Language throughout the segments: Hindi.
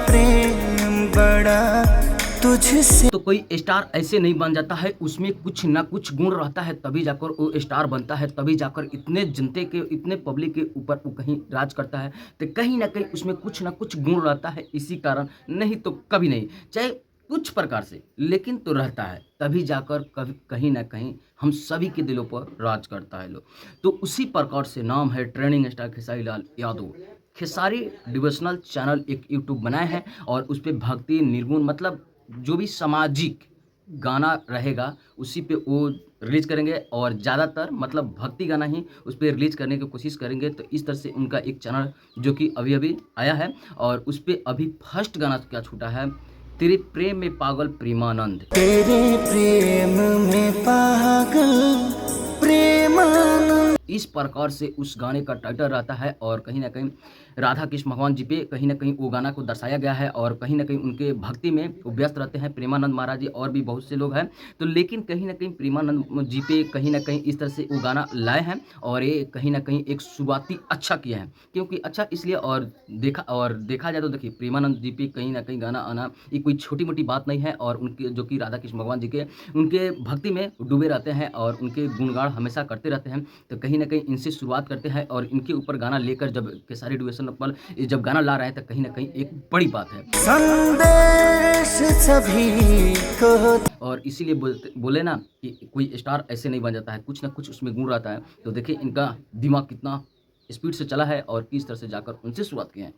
प्रेम बड़ा तुझसे। तो कोई स्टार ऐसे नहीं बन जाता है, उसमें कुछ ना कुछ गुण रहता है तभी जाकर वो स्टार बनता है, तभी जाकर इतने जनते के इतने पब्लिक के ऊपर वो कहीं राज करता है। तो कहीं ना कहीं उसमें कुछ ना कुछ गुण रहता है, इसी कारण नहीं तो कभी नहीं, चाहे कुछ प्रकार से लेकिन तो रहता है, तभी जाकर कभी कहीं ना कहीं हम सभी के दिलों पर राज करता है लोग। तो उसी प्रकार से नाम है trending star Khesari Lal Yadav. Khesari devotional channel एक यूट्यूब बनाए हैं और उस पर भक्ति निर्गुण मतलब जो भी सामाजिक गाना रहेगा उसी पे वो रिलीज करेंगे और ज़्यादातर मतलब भक्ति गाना ही उस पर रिलीज करने की कोशिश करेंगे। तो इस तरह से उनका एक चैनल जो कि अभी अभी आया है और उस पर अभी फर्स्ट गाना क्या छूटा है, तेरे प्रेम में पागल प्रेमानंद। तेरे प्रेम में पागल प्रेमानंद। इस प्रकार से उस गाने का टाइटल रहता है और कहीं ना कहीं राधा कृष्ण भगवान जी पे कहीं ना कहीं वो गाना को दर्शाया गया है और कहीं ना कहीं उनके भक्ति में वो व्यस्त रहते हैं, प्रेमानंद महाराज जी और भी बहुत से लोग हैं। तो लेकिन कहीं ना कहीं प्रेमानंद जी पे कहीं ना कहीं इस तरह से वो गाना लाए हैं और ये कहीं ना कहीं एक शुरुआती अच्छा किया है, क्योंकि अच्छा इसलिए और देखा जाए तो देखिए प्रेमानंद जी पे कहीं ना कहीं गाना आना ये कोई छोटी मोटी बात नहीं है और उनके जो कि राधा कृष्ण भगवान जी के उनके भक्ति में डूबे रहते हैं और उनके गुणगान हमेशा करते रहते हैं। तो कहीं ना कहीं इनसे शुरुआत करते हैं और इनके ऊपर गाना लेकर जब खेसारी डिविजन पर जब गाना ला रहे हैं तो कहीं ना कहीं एक बड़ी बात है संदेश सभी को। और इसीलिए बोले ना कि कोई स्टार ऐसे नहीं बन जाता है, कुछ ना कुछ उसमें गुण रहता है। तो देखिए इनका दिमाग कितना स्पीड से चला है और किस तरह से जाकर उनसे शुरुआत की है।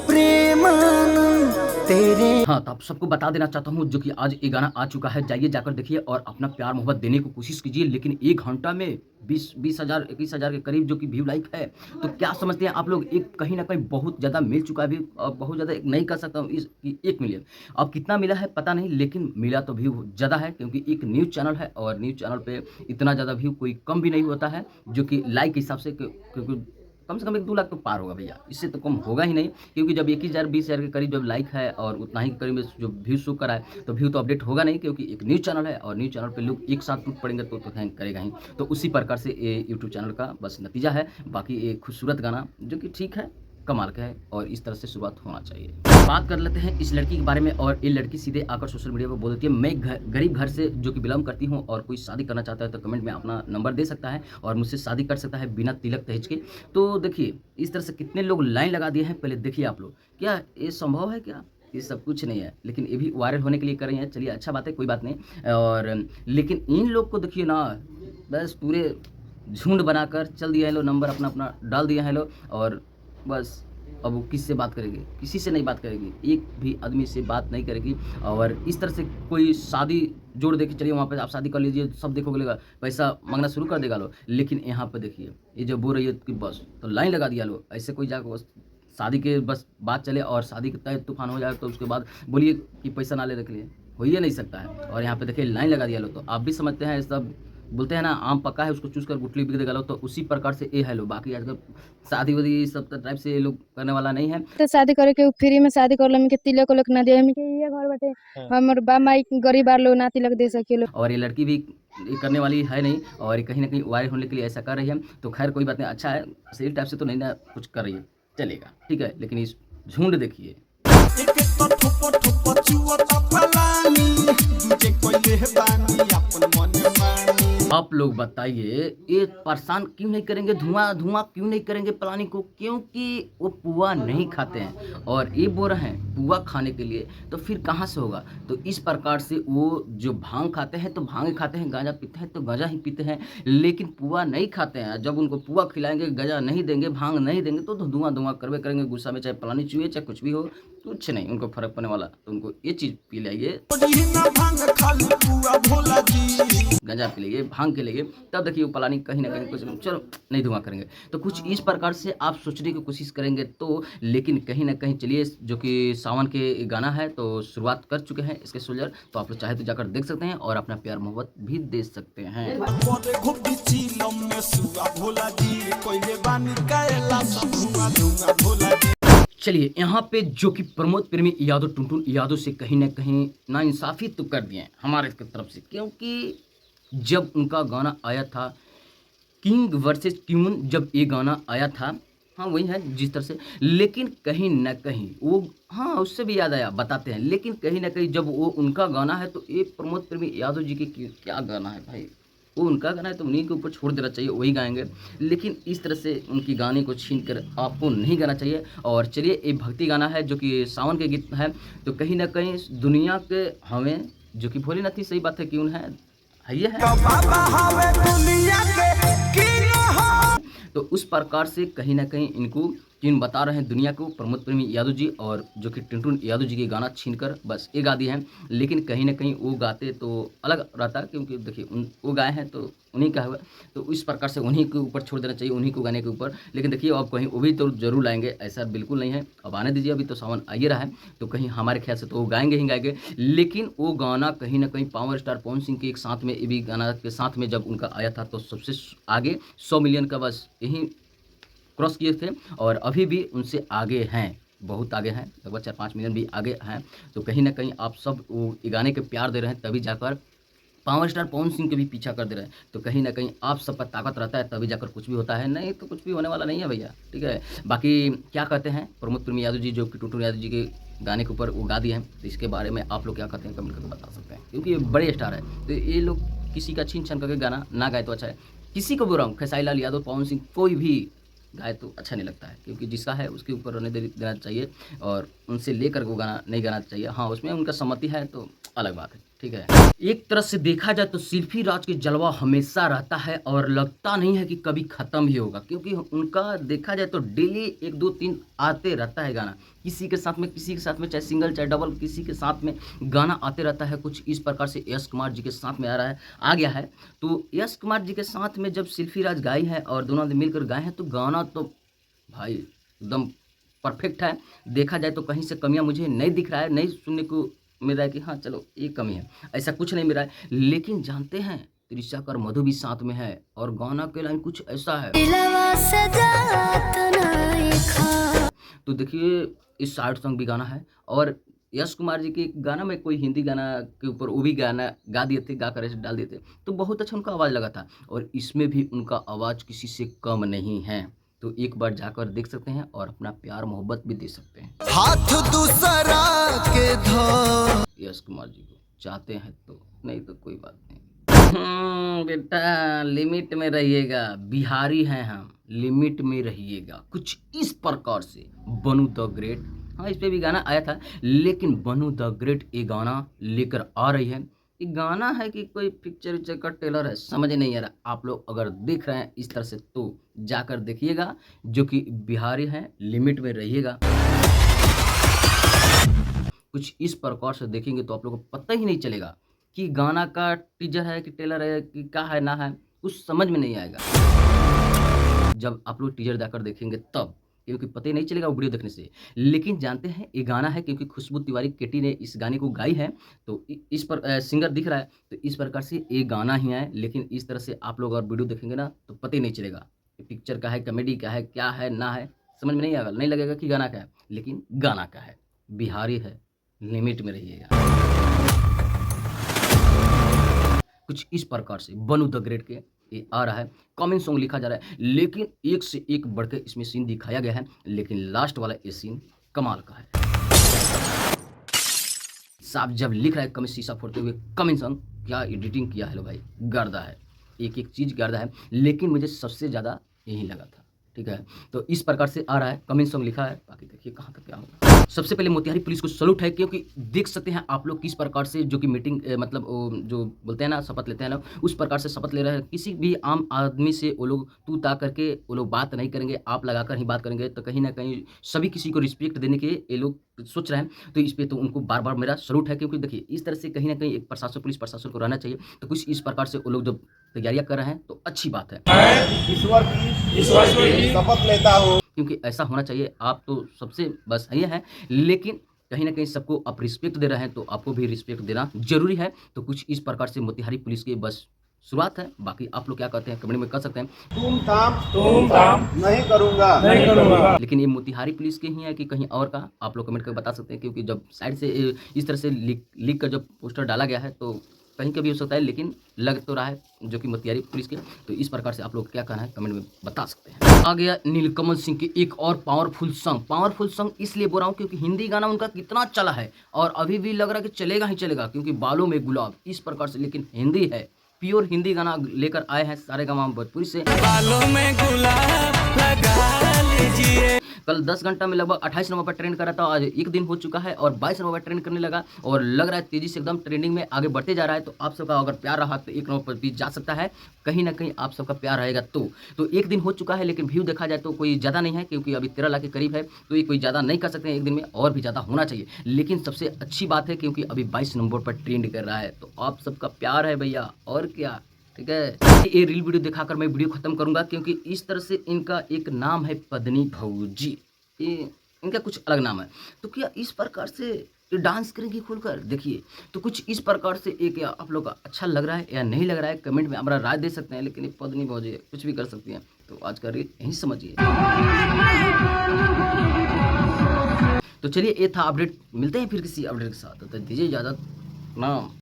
प्रेमानंद तेरे। हाँ, तो आप सबको बता देना चाहता हूँ जो कि आज ये गाना आ चुका है, जाइए जाकर देखिए और अपना प्यार मोहब्बत देने की कोशिश कीजिए। लेकिन 1 घंटा में 20,000 21,000 के करीब जो कि व्यू लाइक है, तो क्या समझते हैं आप लोग? एक कहीं ना कहीं बहुत ज़्यादा मिल चुका है, अभी बहुत ज़्यादा नहीं कर सकता हूँ इस 1 मिलियन। अब कितना मिला है पता नहीं, लेकिन मिला तो व्यू ज़्यादा है क्योंकि एक न्यूज़ चैनल है और न्यूज़ चैनल पे इतना ज़्यादा व्यू कोई कम भी नहीं होता है, जो कि लाइक के हिसाब से क्योंकि कम से कम 1-2 लाख तो पार होगा भैया, इससे तो कम होगा ही नहीं। क्योंकि जब 21,000 20,000 के करीब जब लाइक है और उतना ही के करीब में जो व्यू शो करा है तो व्यू तो अपडेट होगा नहीं, क्योंकि एक न्यूज़ चैनल है और न्यूज़ चैनल पे लोग एक साथ टूट पड़ेंगे तो हैंग करेगा ही। तो उसी प्रकार से ये यूट्यूब चैनल का बस नतीजा है। बाकी एक खूबसूरत गाना जो कि ठीक है, कमाल का है और इस तरह से शुरुआत होना चाहिए। बात कर लेते हैं इस लड़की के बारे में और ये लड़की सीधे आकर सोशल मीडिया पर बोल देती है, मैं गरीब घर से जो कि बिलोंग करती हूँ और कोई शादी करना चाहता है तो कमेंट में अपना नंबर दे सकता है और मुझसे शादी कर सकता है बिना तिलक दहेज के। तो देखिए इस तरह से कितने लोग लाइन लगा दिए हैं, पहले देखिए आप लोग, क्या ये संभव है क्या? ये सब कुछ नहीं है, लेकिन ये भी वायरल होने के लिए कर रही हैं। चलिए अच्छा बात है, कोई बात नहीं। और लेकिन इन लोग को देखिए ना, बस पूरे झुंड बनाकर चल दिया है लो, नंबर अपना अपना डाल दिया है लो और बस अब वो किससे बात करेगी? किसी से नहीं बात करेगी, एक भी आदमी से बात नहीं करेगी। और इस तरह से कोई शादी जोड़ दे के चलिए वहाँ पे आप शादी कर लीजिए, सब देखोगे लेगा पैसा मांगना शुरू कर देगा लो। लेकिन यहाँ पे देखिए ये जो बोल रही है कि बस तो लाइन लगा दिया लो, ऐसे कोई जाकर बस शादी के बस बात चले और शादी के तय तूफान हो जाए तो उसके बाद बोलिए कि पैसा ना ले रख लिए, हो ही नहीं सकता है। और यहाँ पे देखिए लाइन लगा दिया लो, तो आप भी समझते हैं सब बोलते हैं ना आम पका है उसको चूस कर गुठली बिक देगा लो, तो उसी प्रकार से ये है लो। बाकी आजकल शादी वादी सब टाइप से ये लोग करने वाला नहीं है। तो शादी करे के फ्री में शादी कर लम के तिलक उलक ना दे हम के ये घर बाटे हमर बा माई गरीब बार लोग ना तिलक दे सकेलो। और ये लड़की भी ये करने वाली है नहीं और ये कहीं ना कहीं वायरल होने के लिए ऐसा कर रही है। तो खैर कोई बात नहीं, अच्छा है, सही टाइप से तो नहीं ना कुछ कर रही है, चलेगा ठीक है। लेकिन इस झुंड देखिए, आप लोग बताइए ये परेशान क्यों नहीं करेंगे, धुआं धुआं क्यों नहीं करेंगे प्लानी को? क्योंकि वो पुआ नहीं खाते हैं और ये बोल रहे हैं पुआ खाने के लिए, तो फिर कहाँ से होगा? तो इस प्रकार से वो जो भांग खाते हैं तो भांग खाते हैं, गांजा पीते हैं तो गांजा ही पीते हैं, लेकिन पुआ नहीं खाते हैं। जब उनको पुआ खिलाएंगे, गांजा नहीं देंगे, भांग नहीं देंगे तो धुआं धुआं करवे करेंगे गुस्सा में, चाहे प्लानी चुए चाहे कुछ भी हो, कुछ नहीं उनको फर्क पड़ने वाला। तो उनको ये चीज़ पी लाइए, गांजा पी लेंगे, भांग के लेंगे, तब देखिए वो पलानी कहीं ना कहीं कुछ चलो नहीं धुआं करेंगे। तो कुछ इस प्रकार से आप सोचने की कोशिश करेंगे तो, लेकिन कहीं ना कहीं चलिए जो कि सावन के गाना है तो शुरुआत कर चुके हैं इसके सोल्जर, तो आप लोग चाहे तो जाकर देख सकते हैं और अपना प्यार मोहब्बत भी दे सकते हैं। चलिए यहाँ पे जो कि प्रमोद प्रेमी यादव टुनटुन यादव से कहीं ना कहीं नाइंसाफ़ी तो कर दिए हैं हमारे तरफ से, क्योंकि जब उनका गाना आया था किंग वर्सेस क्यून, जब ये गाना आया था हाँ वही है जिस तरह से, लेकिन कहीं न कहीं वो, हाँ उससे भी याद आया बताते हैं, लेकिन कहीं न कहीं जब वो उनका गाना है तो ये प्रमोद प्रेमी यादव जी के क्या गाना है भाई, वो उनका गाना है तो उन्हीं के ऊपर छोड़ देना चाहिए, वही गाएंगे। लेकिन इस तरह से उनकी गाने को छीन कर आपको नहीं गाना चाहिए। और चलिए एक भक्ति गाना है जो कि सावन के गीत है, तो कहीं ना कहीं दुनिया के हमें जो कि भोलेनाथ ही सही बात है क्यों है ये है, तो उस प्रकार से कहीं ना कहीं इनको किन बता रहे हैं दुनिया को प्रमोद प्रेमी यादव जी, और जो कि टिंटू यादव जी के गाना छीनकर बस ये गा दिए हैं। लेकिन कहीं ना कहीं वो गाते तो अलग रहता, क्योंकि देखिए वो गाए हैं तो उन्हीं का हुआ, तो इस प्रकार से उन्हीं के ऊपर छोड़ देना चाहिए, उन्हीं को गाने के ऊपर। लेकिन देखिए अब कहीं वो भी तो जरूर लाएंगे, ऐसा बिल्कुल नहीं है, अब आने दीजिए, अभी तो सावन आ ही रहा है, तो कहीं हमारे ख्याल से तो वो गाएंगे ही गाएंगे। लेकिन वो गाना कहीं ना कहीं पावर स्टार पवन सिंह के एक साथ में, ये भी गाना के साथ में जब उनका आया था तो सबसे आगे 100 मिलियन का बस यही क्रॉस किए थे, और अभी भी उनसे आगे हैं, बहुत आगे हैं, लगभग 4-5 मिलियन भी आगे हैं। तो कहीं ना कहीं आप सब वो गाने के प्यार दे रहे हैं, तभी जाकर पावर स्टार पवन सिंह के भी पीछा कर दे रहे हैं, तो कहीं ना कहीं आप सब पर ताकत रहता है तभी जाकर कुछ भी होता है, नहीं तो कुछ भी होने वाला नहीं है भैया, ठीक है। बाकी क्या कहते हैं प्रमोद प्रेमी यादव जी जो कि टिंटू यादव जी के गाने के ऊपर वो गा दिए हैं, तो इसके बारे में आप लोग क्या कहते हैं कमेंट करके बता सकते हैं, क्योंकि ये बड़े स्टार है, तो ये लोग किसी का छीन छान करके गाना ना गाए तो अच्छा है। किसी को बुरा हूँ, खेसारी लाल यादव, पवन सिंह, कोई भी गाए तो अच्छा नहीं लगता है, क्योंकि जिसका है उसके ऊपर रहने देना चाहिए, और उनसे लेकर वो गाना नहीं गाना चाहिए। हाँ उसमें उनका सम्मति है तो अलग बात है, ठीक है। एक तरह से देखा जाए तो सिल्फी राज के जलवा हमेशा रहता है, और लगता नहीं है कि कभी ख़त्म ही होगा, क्योंकि उनका देखा जाए तो डेली 1-2-3 आते रहता है गाना, किसी के साथ में चाहे सिंगल चाहे डबल, किसी के साथ में गाना आते रहता है। कुछ इस प्रकार से यश कुमार जी के साथ में आ गया है, तो यश कुमार जी के साथ में जब सिल्फी राज गाई है और दोनों ने मिलकर गाए हैं, तो गाना तो भाई एकदम परफेक्ट है। देखा जाए तो कहीं से कमियां मुझे नहीं दिख रहा है, नहीं सुनने को मिल रहा है कि हाँ चलो ये कमी है, ऐसा कुछ नहीं मिल रहा है। लेकिन जानते हैं त्रिशा और मधु भी साथ में है, और गाना के लाइन कुछ ऐसा है, तो देखिए इस सैड सॉन्ग भी गाना है, और यश कुमार जी के गाना में कोई हिंदी गाना के ऊपर वो भी गाना गा दिए थे, गा कर ऐसे डाल दिए थे, तो बहुत अच्छा उनका आवाज़ लगा था, और इसमें भी उनका आवाज़ किसी से कम नहीं है। तो एक बार जाकर देख सकते हैं और अपना प्यार मोहब्बत भी दे सकते हैं। हाथ दूसरा के धो, यश कुमार जी को चाहते हैं तो, नहीं तो कोई बात नहीं। बेटा लिमिट में रहिएगा, बिहारी हैं हम, लिमिट में रहिएगा, कुछ इस प्रकार से। बनू द ग्रेट, हाँ इस पे भी गाना आया था, लेकिन बनू द ग्रेट ये गाना लेकर आ रही है। ये गाना है कि कोई पिक्चर विक्चर का ट्रेलर है, समझ नहीं आ रहा। आप लोग अगर देख रहे हैं इस तरह से तो जाकर देखिएगा, जो कि बिहारी हैं, लिमिट में रहिएगा। कुछ इस प्रकार से देखेंगे तो आप लोगों को पता ही नहीं चलेगा कि गाना का टीजर है कि ट्रेलर है कि क्या है ना है, कुछ समझ में नहीं आएगा जब आप लोग टीजर जाकर देखेंगे तब, क्योंकि पता ही नहीं चलेगा वो वीडियो देखने से। लेकिन जानते हैं ये गाना है क्योंकि खुशबू तिवारी केटी ने इस गाने को गाई है, तो इस पर सिंगर दिख रहा है, तो इस प्रकार से ये गाना ही है। लेकिन इस तरह से आप लोग अगर वीडियो देखेंगे ना तो पता ही नहीं चलेगा कि पिक्चर का है, कॉमेडी का है, क्या है ना है, समझ में नहीं आएगा, नहीं लगेगा कि गाना का है, लेकिन गाना का है, बिहारी है, लिमिट में रहिएगा। कुछ इस प्रकार से बनू द ग्रेट के ये आ रहा है, कॉमेंट सॉन्ग लिखा जा रहा है, लेकिन एक से एक बढ़ के इसमें सीन दिखाया गया है, लेकिन लास्ट वाला ये सीन कमाल का है। साहब जब लिख रहा है कमेंट शीशा फोड़ते हुए, कमेंट सॉन्ग क्या एडिटिंग किया है लो भाई, गर्दा है, एक एक चीज़ गर्दा है, लेकिन मुझे सबसे ज़्यादा यही लगा था, ठीक है। तो इस प्रकार से आ रहा है, कमेंट सॉन्ग लिखा है, बाकी देखिए कहाँ तक क्या होगा। सबसे पहले मोतिहारी पुलिस को सलूट है, क्योंकि देख सकते हैं आप लोग किस प्रकार से जो कि मीटिंग मतलब जो बोलते हैं ना शपथ लेते हैं ना, उस प्रकार से शपथ ले रहे हैं। किसी भी आम आदमी से वो लोग तू ता करके वो लोग बात नहीं करेंगे, आप लगाकर ही बात करेंगे, तो कहीं ना कहीं सभी किसी को रिस्पेक्ट देने के ये लोग सोच रहे हैं। तो इस पर तो उनको बार बार मेरा सलूट है, क्योंकि देखिए इस तरह से कहीं ना कहीं एक प्रशासन, पुलिस प्रशासन को रहना चाहिए। तो कुछ इस प्रकार से वो लोग जब तैयारियां कर रहे हैं तो अच्छी बात है। ईश्वर की शपथ लेता हूँ, क्योंकि ऐसा होना चाहिए। आप तो सबसे बस ये है, लेकिन कहीं ना कहीं सबको आप रिस्पेक्ट दे रहे हैं तो आपको भी रिस्पेक्ट देना जरूरी है। तो कुछ इस प्रकार से मोतिहारी पुलिस की बस शुरुआत है। बाकी आप लोग क्या कहते हैं कमेंट में कर सकते हैं। तुम काम नहीं करूँगा। लेकिन ये मोतिहारी पुलिस के ही है कि कहीं और का, आप लोग कमेंट करके बता सकते हैं। क्योंकि जब साइड से इस तरह से लिख कर जब पोस्टर डाला गया है तो कहीं का भी हो सकता है, लेकिन लग तो रहा है जो कि मोतिहारी पुलिस के। तो इस प्रकार से आप लोग क्या कहना है कमेंट में बता सकते हैं। आ गया नीलकमल सिंह के एक और पावरफुल सॉन्ग इसलिए बोल रहा हूँ क्योंकि हिंदी गाना उनका कितना चला है और अभी भी लग रहा है कि चलेगा ही चलेगा, क्योंकि बालों में गुलाब इस प्रकार से, लेकिन हिंदी है, प्योर हिंदी गाना लेकर आए हैं सारेगामा भोजपुरी से। बालों में गुलाब लगा लीजिए। कल 10 घंटा में लगभग 28 नंबर पर ट्रेंड कर रहा था, आज एक दिन हो चुका है और 22 नंबर पर ट्रेंड करने लगा और लग रहा है तेजी से एकदम ट्रेंडिंग में आगे बढ़ते जा रहा है। तो आप सबका अगर प्यार रहा तो 1 नंबर पर भी जा सकता है, कहीं ना कहीं आप सबका प्यार रहेगा। तो एक दिन हो चुका है, लेकिन व्यू देखा जाए तो कोई ज़्यादा नहीं है, क्योंकि अभी 13 लाख के करीब है, तो ये कोई ज़्यादा नहीं कर सकते हैं, एक दिन में और भी ज़्यादा होना चाहिए। लेकिन सबसे अच्छी बात है क्योंकि अभी 22 नंबर पर ट्रेंड कर रहा है, तो आप सबका प्यार है भैया, और क्या, ठीक है। ये रील वीडियो दिखाकर मैं वीडियो खत्म करूंगा, क्योंकि इस तरह से इनका एक नाम है पद्नी भौजी, ये इनका कुछ अलग नाम है। तो क्या इस प्रकार से ये डांस करेंगी खुलकर, देखिए। तो कुछ इस प्रकार से एक या आप लोग का अच्छा लग रहा है या नहीं लग रहा है, कमेंट में हमारा राय दे सकते हैं। लेकिन ये पद्नी भौजी है, कुछ भी कर सकती हैं। तो आज का रील यहीं समझिए। तो चलिए, ये था अपडेट, मिलते हैं फिर किसी अपडेट के साथ, तो दीजिए इजाजत, नाम।